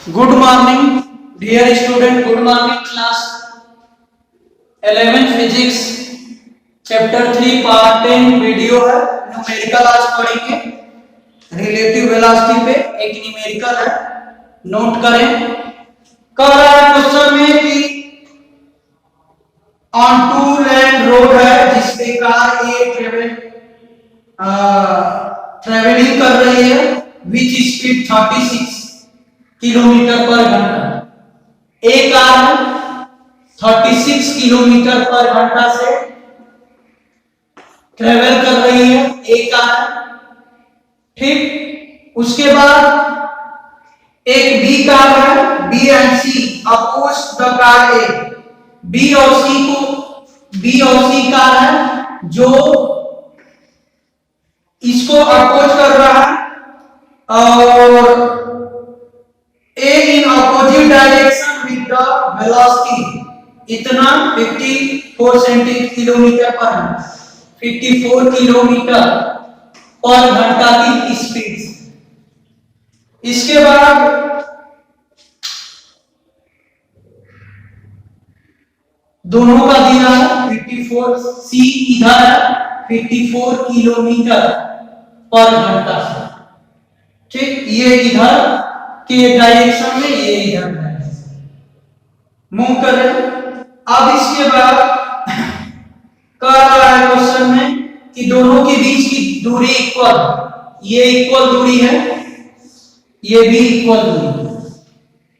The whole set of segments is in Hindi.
Good morning, dear student. Good morning, class 11 physics chapter 3 part 10 video है. न्यूमेरिकल आज पढ़ेंगे. रिलेटिव वेलोसिटी पे एक न्यूमेरिकल है, नोट करें. कह रहा है क्वेश्चन में कि ऑन टू लैंड रोड है जिसपे कार ए ट्रेवलिंग कर रही है विच स्पीड 36 किलोमीटर पर घंटा. एक कार 36 किलोमीटर पर घंटा से ट्रेवल कर रही है. एक कार, ठीक. उसके बाद एक बी कार है, B and C oppose the car A. B और सी कार है जो इसको अपोज कर रहा है और A in opposite direction with the velocity इतना 54 किलोमीटर पर 54 किलोमीटर पर घंटा की स्पीड से. इसके बाद दोनों का दिया है 54, सी इधर है 54 किलोमीटर पर घंटा से, ठीक. ये इधर के डायरेक्शन में, ये इधर मूव कर रहे. अब इसके बाद कह रहा है क्वेश्चन में कि दोनों के बीच की दूरी इक्वल, ये इक्वल दूरी है, ये भी इक्वल दूरी है,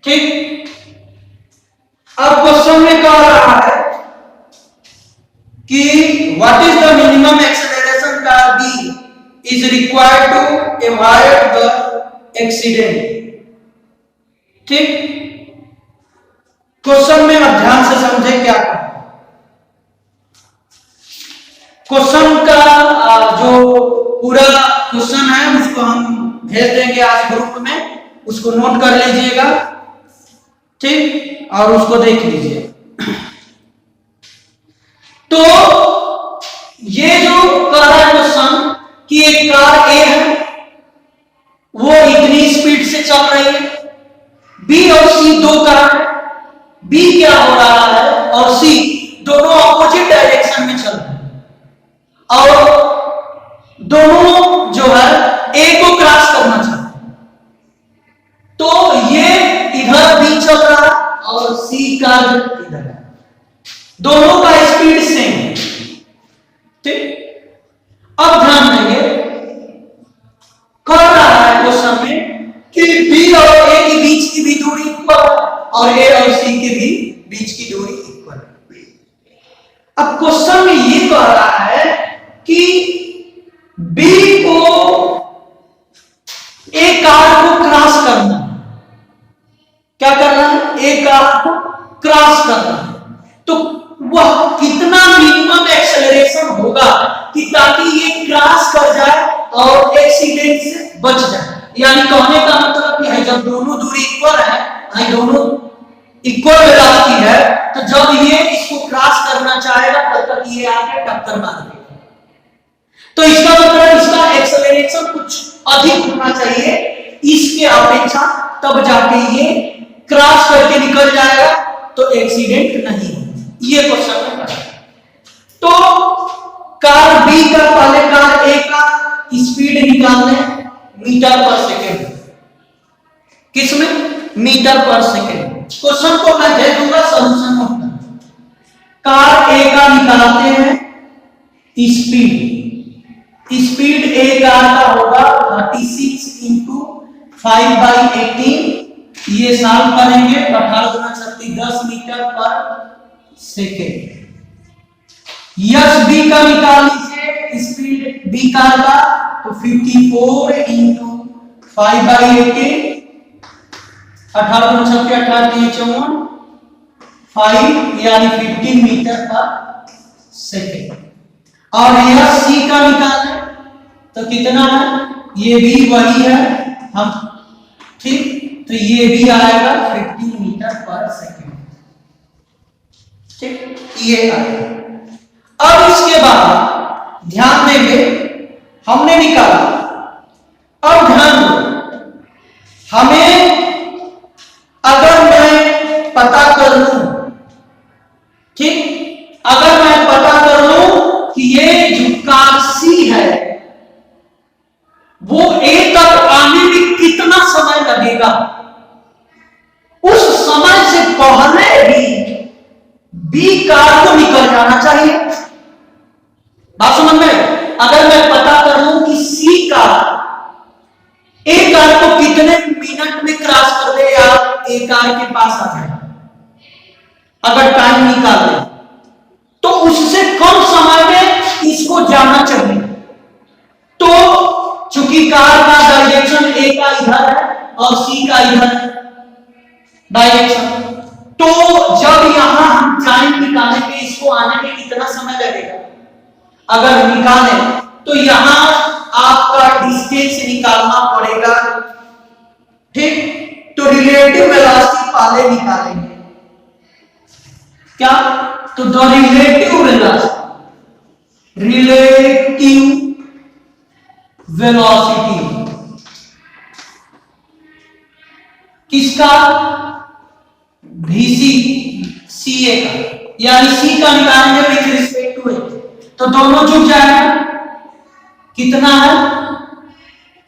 ठीक. अब क्वेश्चन में कह रहा है कि what is the minimum acceleration car B is required to avoid the accident, ठीक. क्वेश्चन में अब ध्यान से समझे क्या. क्वेश्चन का जो पूरा क्वेश्चन है उसको हम भेज देंगे आज ग्रुप में, उसको नोट कर लीजिएगा, ठीक, और उसको देख लीजिए. तो ये जो कह रहा है क्वेश्चन कि एक कार ए है वो इतनी स्पीड से चल रही है, बी और सी दो कार है, बी क्या हो रहा है और सी दोनों ऑपोजिट डायरेक्शन में चल रहे हैं और दोनों जो है ए को क्रॉस करना चाहते हैं. तो ये इधर बी चल रहा है और सी का इधर है, दोनों का स्पीड सेम है, ठीक. अब ध्यान देंगे, कह रहा है क्वेश्चन में कि बी और ए के बीच की भी दूरी इक्वल है और ए और सी के भी बीच की दूरी इक्वल है. अब क्वेश्चन में ये कह रहा है कि बी को ए कार को क्रॉस करना है. क्या करना है? ए कार को क्रॉस करना है. तो वह कितना मिनिमम एक्सेलरेशन होगा कि ताकि ये क्रॉस कर जाए और एक्सीडेंट से बच जाए. यानी कहने का मतलब यह है जब दोनों दूरी इक्वल है, दोनों इक्वल वेलोसिटी है, तो जब ये इसको क्रॉस करना चाहेगा तब तक ये आके टक्कर मार देगा. तो इसका मतलब इसका एक्सेलरेशन कुछ अधिक होना चाहिए इसके अपेक्षा, तब जाके ये क्रॉस करके निकल जाएगा तो एक्सीडेंट नहीं होगा. ये क्वेश्चन है. तो कार बी का पहले कार ए का स्पीड निकालने मीटर पर सेकेंड, किसमें? मीटर पर सेकेंड. क्वेश्चन को मैं दे दूंगा, सॉल्यूशन होगा. कार ए का निकालते हैं स्पीड ए कार का होगा 36 इंटू 5/18. ये सॉल्व करेंगे 18×36 10 मीटर पर सेकेंड. यस बी का निकाल लीजिए स्पीड बी कार का, तो 54 इंटू 5/18 18×36 5 यानी 15 मीटर पर सेकेंड. और यह सी का निकालें तो कितना है? ये भी वही है हम, ठीक. तो ये भी आएगा 15 मीटर पर सेकेंड, ठीक. ये आएगा. अब इसके बाद ध्यान देंगे, हमने निकाला. अब ध्यान दो, हमें लगेगा, उस समय से पहले भी बी कार को निकल जाना चाहिए। बात समझ में? अगर मैं पता कर लूं कि सी कार ए कार को कितने मिनट में क्रॉस कर दे या ए कार के पास आ जाए, अगर टाइम निकाल दे तो उससे कम समय में इसको जाना चाहिए। तो चूंकि कार का डायरेक्शन ए का इधर है और सी का इधर है डायरेक्शन, तो जब यहां हम टाइम निकालेंगे इसको आने में कितना समय लगेगा, अगर निकालें तो यहां आपका डिस्टेंस निकालना पड़ेगा। ठीक, तो रिलेटिव वेलोसिटी पहले निकालेंगे। क्या? तो द रिलेटिव वेलोसिटी किसका? VC CA का, यानी C का निकालेंगे विथ रिस्पेक्ट टू ए, तो दोनों झुक जाएगा। कितना है?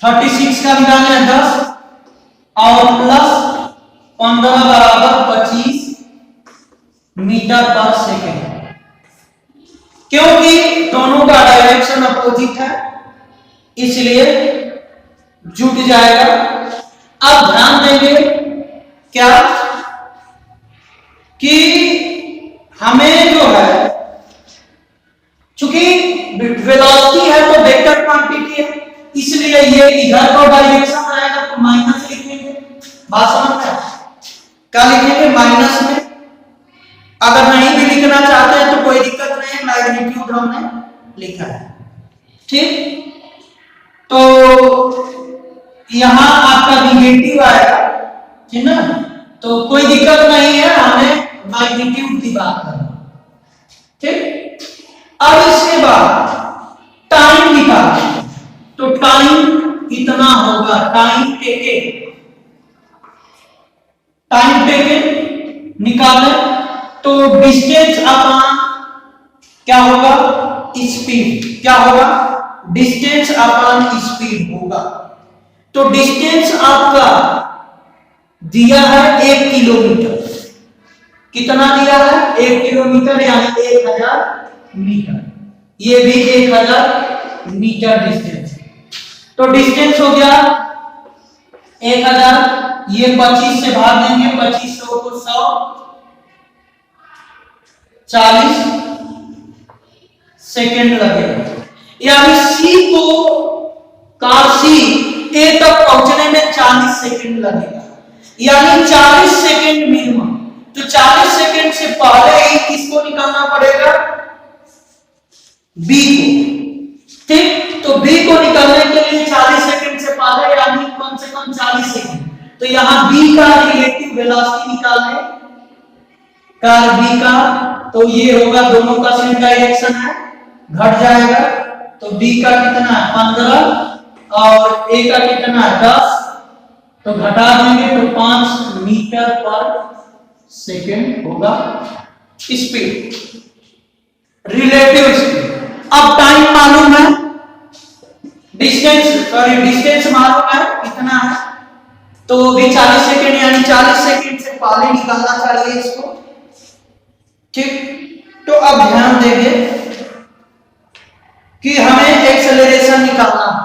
36 का निकालना है 10 और प्लस 15 बराबर 25 मीटर पर सेकेंड, क्योंकि दोनों का डायरेक्शन अपोजिट है इसलिए जुट जाएगा। अब ध्यान देंगे क्या कि हमें जो है, चूंकि वेलोसिटी है तो वेक्टर क्वांटिटी है, इसलिए ये इधर का डायरेक्शन आएगा तो माइनस लिखेंगे। बात समझ में? क्या लिखेंगे? माइनस में। अगर नहीं भी लिखना चाहते हैं तो कोई दिक्कत नहीं है, मैग्नीट्यूड हमने लिखा है। ठीक, तो यहां आपका निगेटिव आएगा, ठीक ना, तो कोई दिक्कत नहीं है, हमें मैग्नीट्यूड की बात करना। ठीक, अब इसके बाद टाइम निकालें, तो टाइम कितना होगा? टाइम टेकन निकालें तो डिस्टेंस अपॉन क्या होगा? स्पीड। क्या होगा? डिस्टेंस अपॉन स्पीड होगा। तो डिस्टेंस आपका दिया है 1 किलोमीटर। कितना दिया है? 1 किलोमीटर यानी 1000 मीटर। ये भी 1000 मीटर डिस्टेंस। तो डिस्टेंस हो गया 1000, ये 25 से भाग देंगे, 2500 को 100, 40 सेकेंड लगेगा। यानी सी को कार सी ए तक पहुंचने में 40 सेकेंड लगेगा, यानी 40 सेकेंड मिनिमम। तो 40 सेकेंड से पहले ही किसको निकालना पड़ेगा? बी को। ठीक, तो बी को निकालने के लिए 40 सेकेंड से पहले यानी कम से कम 40 सेकेंड, तो यहां बी का रिलेटिव वेलोसिटी निकालने, कार बी का, तो ये होगा, दोनों का सेम डायरेक्शन है, घट जाएगा। तो बी का कितना है? 15 और ए का कितना है? 10, तो घटा देंगे तो 5 मीटर पर सेकेंड होगा स्पीड, रिलेटिव स्पीड। अब टाइम मालूम है, डिस्टेंस मालूम है कितना है, तो भी 40 सेकेंड, यानी 40 सेकेंड से पहले निकालना चाहिए इसको। ठीक, तो अब ध्यान देंगे कि हमें एक्सेलरेशन निकालना है।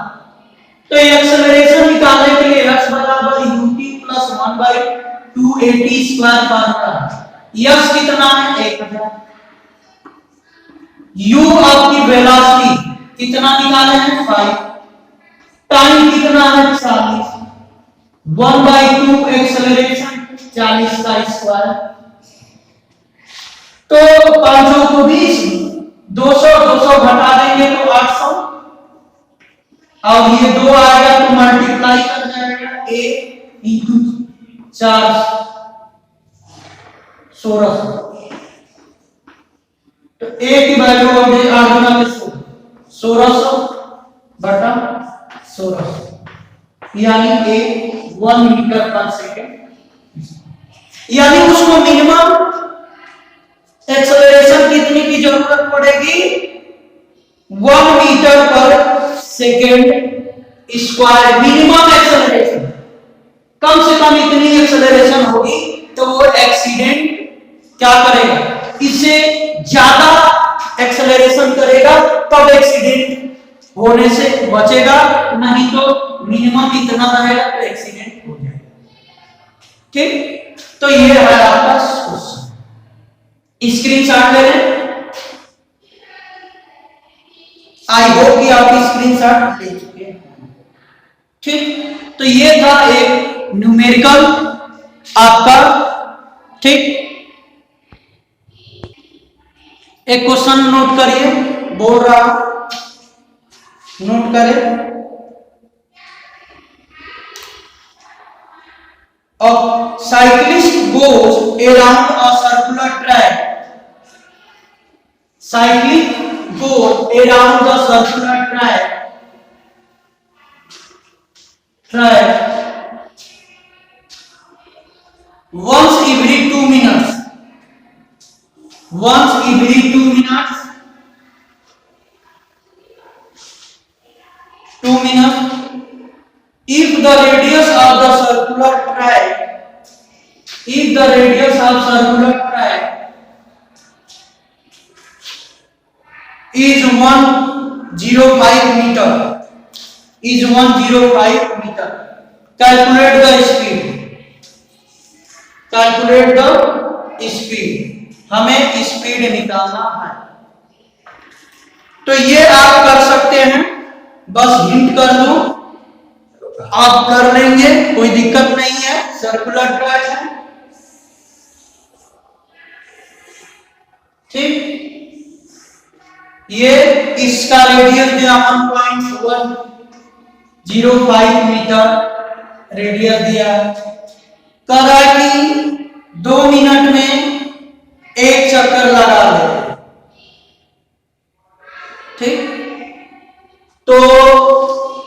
तो एक्सेलरेशन निकालने के लिए x बराबर ut plus 1/2at square formula. x कितना है? 1000। u आपकी वेलोसिटी कितना निकाले हैं? 5। टाइम कितना है? 40। 1/2 एक्सेलरेशन 40 का स्क्वायर, तो 500 को 20, 200 घटा देंगे तो 800, और ये 2 आएगा तो मल्टीप्लाई कर जाएगा, a इंटू 4 1600, तो a की वैल्यू हो गई 8 गुना 1600 बटा 1600, यानी a 1 मीटर पर सेकेंड, यानी उसको मिनिमम एक्सेलरेशन कितनी की जरूरत पड़ेगी? 1 मीटर पर सेकेंड स्क्वायर मिनिमम एक्सेलरेशन। कम से कम इतनी एक्सेलरेशन होगी तो वो एक्सीडेंट क्या करेगा, इससे ज्यादा एक्सेलरेशन करेगा तब एक्सीडेंट होने से बचेगा, नहीं तो मिनिमम इतना रहेगा तो एक्सीडेंट हो जाएगा। ठीक, तो ये है आपका क्वेश्चन, स्क्रीनशॉट ले लें। आई होप कि आप स्क्रीनशॉट ले चुके हैं। ठीक, तो ये था एक न्यूमेरिकल आपका। ठीक, एक क्वेश्चन नोट करिए, बोल रहा नोट करें। A cyclist goes around a circular track. Cyclist goes around the circular track once every 2 minutes. Once every 2 minutes. 2 minutes. If the radius of the circular track, if the radius of circular track is 105 meter, is 105 meter, calculate the speed. Calculate the speed. हमें स्पीड निकालना है। तो ये आप कर सकते हैं, बस हिंट कर दूं, आप कर लेंगे, कोई दिक्कत नहीं है। सर्कुलर ट्रैक है, ठीक, ये इसका रेडियस दिया 1.105 मीटर रेडियस दिया। कह रहा है कि 2 मिनट में एक चक्कर लगा ले। ठीक, तो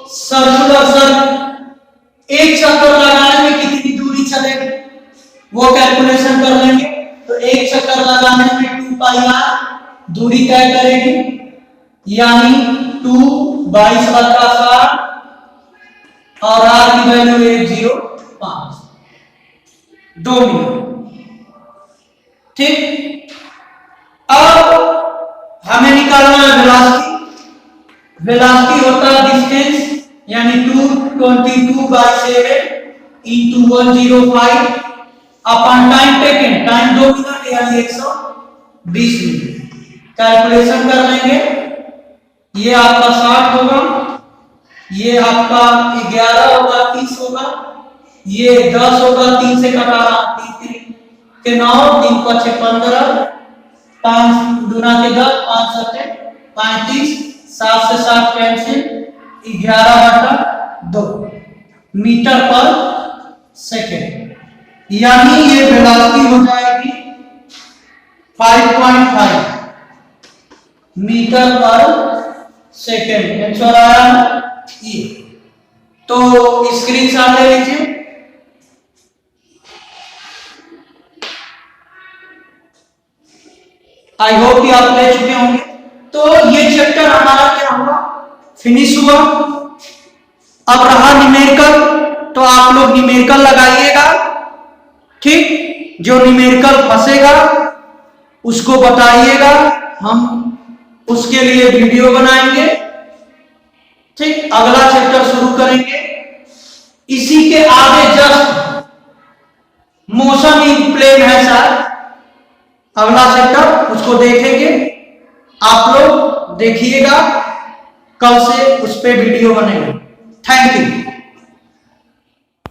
सर्कुलर सर्कल एक चक्कर लगाने में कितनी दूरी चलेगी वो कैलकुलेशन कर लेंगे। तो एक चक्कर लगाने में 2 पाई r दूरी तय करेगी, यानी 2 22/7 और r की वैल्यू 105, 2 मिनट। ठीक, अब हमें निकालना है वेलोसिटी। वेलोसिटी होता है डिस्टेंस, यानी 222/7 into 105 upon time taken, time 2 minute यानी 120 मिनट। कैलकुलेशन कर लेंगे, ये आपका 60 होगा, ये आपका 11 होगा, 30 होगा, ये 10 होगा, 3 से कटा रहा, 3 के 9, 3 को 6 15, 5 गुना के 10, 5 7 35, 7 से 7 कैंसिल, 11/2 मीटर पर सेकेंड, यानी ये वेलोसिटी हो जाएगी 5.5 मीटर पर सेकेंड। आंसर आया ये, तो स्क्रीनशॉट ले लीजिए। आई होप कि आप ले चुके होंगे। तो ये चैप्टर हमारा क्या हुआ, फिनिश हुआ। अब रहा न्यूमेरिकल, तो आप लोग न्यूमेरिकल लगाइएगा। ठीक, जो न्यूमेरिकल फंसेगा उसको बताइएगा, हम उसके लिए वीडियो बनाएंगे। ठीक, अगला चैप्टर शुरू करेंगे। इसी के आगे जस्ट मोशन इन प्लेन है सर, अगला चैप्टर उसको देखेंगे। आप लोग देखिएगा, कल से उस पे वीडियो बनेगा। Thank you.